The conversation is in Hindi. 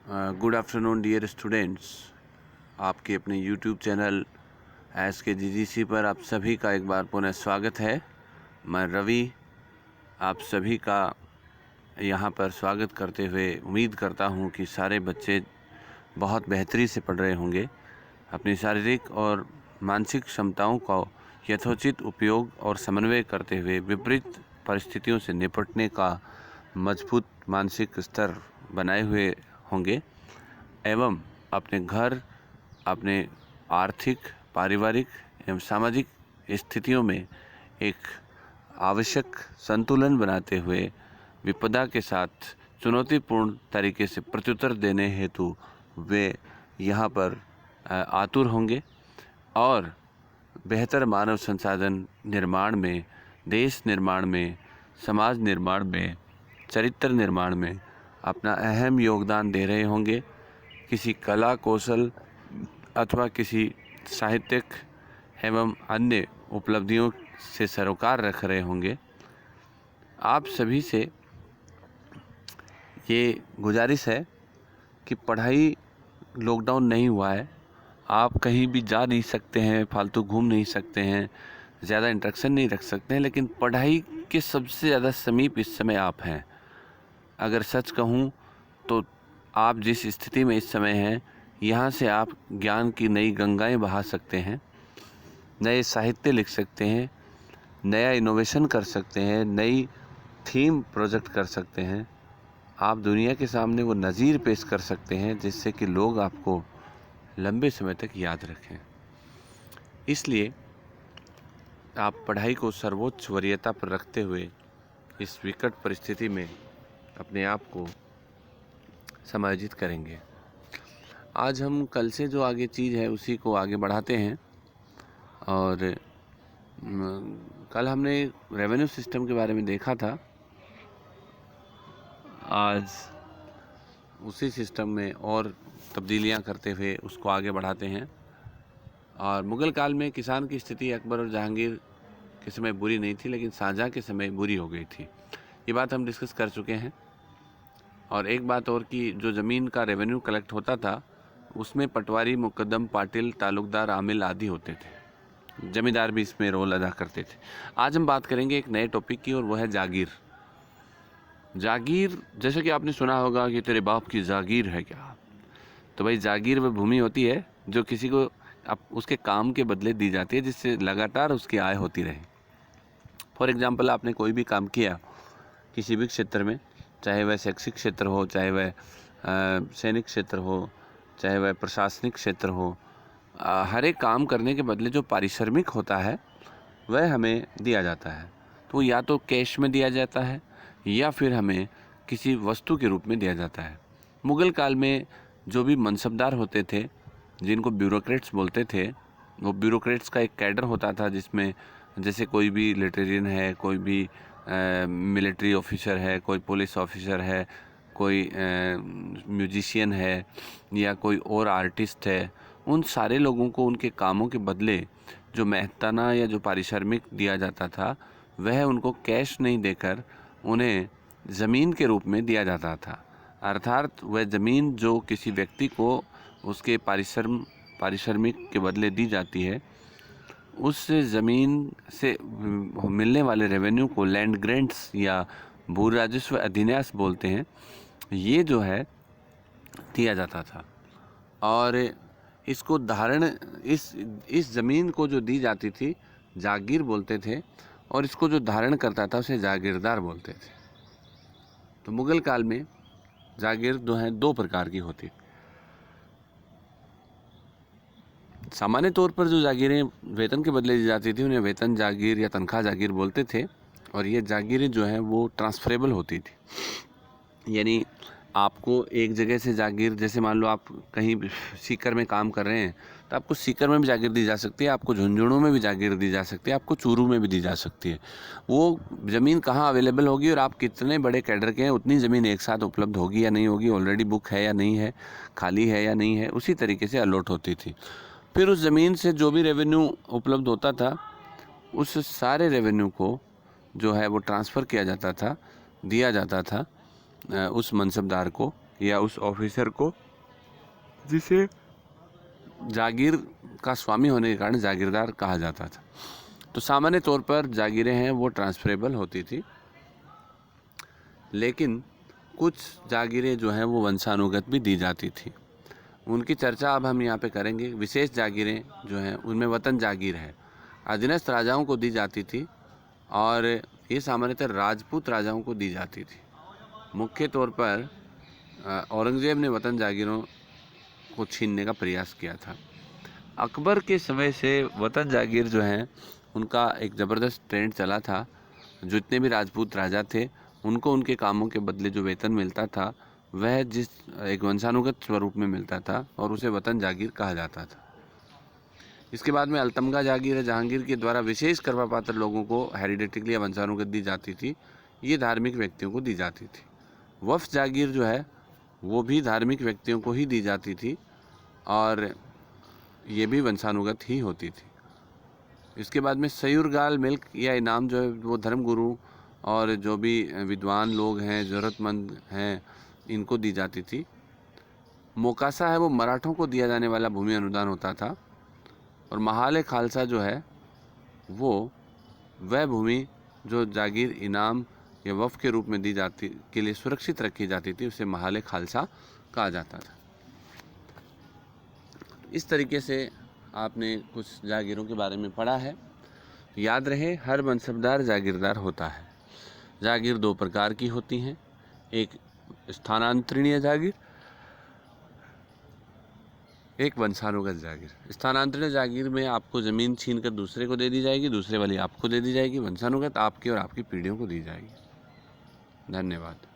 Good afternoon dear students. आपके अपने यूट्यूब चैनल SKGGC पर आप सभी का एक बार पुनः स्वागत है। मैं रवि आप सभी का यहाँ पर स्वागत करते हुए उम्मीद करता हूँ कि सारे बच्चे बहुत बेहतरी से पढ़ रहे होंगे। अपनी शारीरिक और मानसिक क्षमताओं का यथोचित उपयोग और समन्वय करते हुए विपरीत परिस्थितियों से निपटने का मजबूत मानसिक स्तर बनाए हुए होंगे एवं अपने घर, अपने आर्थिक, पारिवारिक एवं सामाजिक स्थितियों में एक आवश्यक संतुलन बनाते हुए विपदा के साथ चुनौतीपूर्ण तरीके से प्रत्युत्तर देने हेतु वे यहाँ पर आतुर होंगे और बेहतर मानव संसाधन निर्माण में, देश निर्माण में, समाज निर्माण में, चरित्र निर्माण में अपना अहम योगदान दे रहे होंगे। किसी कला कौशल अथवा किसी साहित्यिक एवं अन्य उपलब्धियों से सरोकार रख रहे होंगे। आप सभी से ये गुजारिश है कि पढ़ाई लॉकडाउन नहीं हुआ है, आप कहीं भी जा नहीं सकते हैं, फालतू घूम नहीं सकते हैं, ज़्यादा इंटरेक्शन नहीं रख सकते हैं, लेकिन पढ़ाई के सबसे ज़्यादा समीप इस समय आप हैं। अगर सच कहूँ तो आप जिस स्थिति में इस समय हैं, यहाँ से आप ज्ञान की नई गंगाएं बहा सकते हैं, नए साहित्य लिख सकते हैं, नया इनोवेशन कर सकते हैं, नई थीम प्रोजेक्ट कर सकते हैं। आप दुनिया के सामने वो नज़ीर पेश कर सकते हैं जिससे कि लोग आपको लंबे समय तक याद रखें। इसलिए आप पढ़ाई को सर्वोच्च वरीयता पर रखते हुए इस विकट परिस्थिति में अपने आप को समायोजित करेंगे। आज हम कल से जो आगे चीज़ है उसी को आगे बढ़ाते हैं और कल हमने रेवेन्यू सिस्टम के बारे में देखा था। आज उसी सिस्टम में और तब्दीलियां करते हुए उसको आगे बढ़ाते हैं। और मुग़ल काल में किसान की स्थिति अकबर और जहांगीर के समय बुरी नहीं थी, लेकिन शाहजहाँ के समय बुरी हो गई थी। ये बात हम डिस्कस कर चुके हैं। और एक बात और कि जो ज़मीन का रेवेन्यू कलेक्ट होता था उसमें पटवारी, मुकद्दम, पाटिल, तालुकदार, आमिल आदि होते थे। जमींदार भी इसमें रोल अदा करते थे। आज हम बात करेंगे एक नए टॉपिक की और वह है जागीर। जागीर, जैसे कि आपने सुना होगा कि तेरे बाप की जागीर है क्या। तो भाई जागीर वह भूमि होती है जो किसी को उसके काम के बदले दी जाती है, जिससे लगातार उसकी आय होती रहे। फॉर एग्जाम्पल, आपने कोई भी काम किया किसी भी क्षेत्र में, चाहे वह शैक्षिक क्षेत्र हो, चाहे वह सैनिक क्षेत्र हो, चाहे वह प्रशासनिक क्षेत्र हो, हर एक काम करने के बदले जो पारिश्रमिक होता है वह हमें दिया जाता है। तो या तो कैश में दिया जाता है या फिर हमें किसी वस्तु के रूप में दिया जाता है। मुग़ल काल में जो भी मनसबदार होते थे, जिनको ब्यूरोक्रेट्स बोलते थे, वो ब्यूरोक्रेट्स का एक कैडर होता था जिसमें जैसे कोई भी लिटरेरियन है, कोई भी मिलिट्री ऑफिसर है, कोई पुलिस ऑफिसर है, कोई म्यूजिशियन है या कोई और आर्टिस्ट है। उन सारे लोगों को उनके कामों के बदले जो मेहनताना या जो पारिश्रमिक दिया जाता था वह उनको कैश नहीं देकर उन्हें ज़मीन के रूप में दिया जाता था। अर्थात वह ज़मीन जो किसी व्यक्ति को उसके पारिश्रमिक के बदले दी जाती है, उस ज़मीन से मिलने वाले रेवेन्यू को लैंड ग्रेंट्स या भू राजस्व अधिन्यास बोलते हैं। ये जो है दिया जाता था और इसको इस ज़मीन को जो दी जाती थी जागीर बोलते थे और इसको जो धारण करता था उसे जागीरदार बोलते थे। तो मुग़ल काल में जागीर जो है दो प्रकार की होती। सामान्य तौर पर जो जागीरें वेतन के बदले दी जाती थी उन्हें वेतन जागीर या तनख्वाह जागीर बोलते थे। और ये जागीरें जो हैं वो ट्रांसफरेबल होती थी, यानी आपको एक जगह से जागीर, जैसे मान लो आप कहीं सीकर में काम कर रहे हैं तो आपको सीकर में भी जागीर दी जा सकती है, आपको झुंझुनू में भी जागीर दी जा सकती है, आपको चूरू में भी दी जा सकती है। वो ज़मीन कहाँ अवेलेबल होगी और आप कितने बड़े कैडर के हैं उतनी ज़मीन एक साथ उपलब्ध होगी या नहीं होगी, ऑलरेडी बुक है या नहीं है, खाली है या नहीं है, उसी तरीके से अलॉट होती थी। फिर उस ज़मीन से जो भी रेवेन्यू उपलब्ध होता था उस सारे रेवेन्यू को जो है वो ट्रांसफ़र किया जाता था, दिया जाता था उस मनसबदार को या उस ऑफिसर को जिसे जागीर का स्वामी होने के कारण जागीरदार कहा जाता था। तो सामान्य तौर पर जागीरें हैं वो ट्रांसफरेबल होती थी, लेकिन कुछ जागीरें जो हैं वो वंशानुगत भी दी जाती थी। उनकी चर्चा अब हम यहाँ पे करेंगे। विशेष जागीरें जो हैं उनमें वतन जागीर है, अधीनस्थ राजाओं को दी जाती थी और ये सामान्यतः राजपूत राजाओं को दी जाती थी। मुख्य तौर पर औरंगज़ेब ने वतन जागीरों को छीनने का प्रयास किया था। अकबर के समय से वतन जागीर जो हैं उनका एक ज़बरदस्त ट्रेंड चला था। जितने भी राजपूत राजा थे उनको उनके कामों के बदले जो वेतन मिलता था वह जिस एक वंशानुगत स्वरूप में मिलता था और उसे वतन जागीर कहा जाता था। इसके बाद में अलतमगा जागीर है, जहांगीर के द्वारा विशेष करवा पात्र लोगों को हेरिडेटिकली या वंशानुगत दी जाती थी। ये धार्मिक व्यक्तियों को दी जाती थी। वफ़ जागीर जो है वो भी धार्मिक व्यक्तियों को ही दी जाती थी और ये भी वंशानुगत ही होती थी। इसके बाद में सयूरगाल मिल्क या इनाम जो है वो धर्मगुरु और जो भी विद्वान लोग हैं, ज़रूरतमंद हैं, इनको दी जाती थी। मोकासा है वो मराठों को दिया जाने वाला भूमि अनुदान होता था। और महाले खालसा जो है वो वह भूमि जो जागीर इनाम या वफ़ के रूप में दी जाती के लिए सुरक्षित रखी जाती थी, उसे महाले खालसा कहा जाता था। इस तरीके से आपने कुछ जागीरों के बारे में पढ़ा है। याद रहे, हर मनसबदार जागीरदार होता है। जागीर दो प्रकार की होती हैं, एक स्थानांतरणीय जागीर, एक वंशानुगत जागीर। स्थानांतरणीय जागीर में आपको ज़मीन छीन कर दूसरे को दे दी जाएगी, दूसरे वाली आपको दे दी जाएगी। वंशानुगत आपकी और आपकी पीढ़ियों को दी जाएगी। धन्यवाद।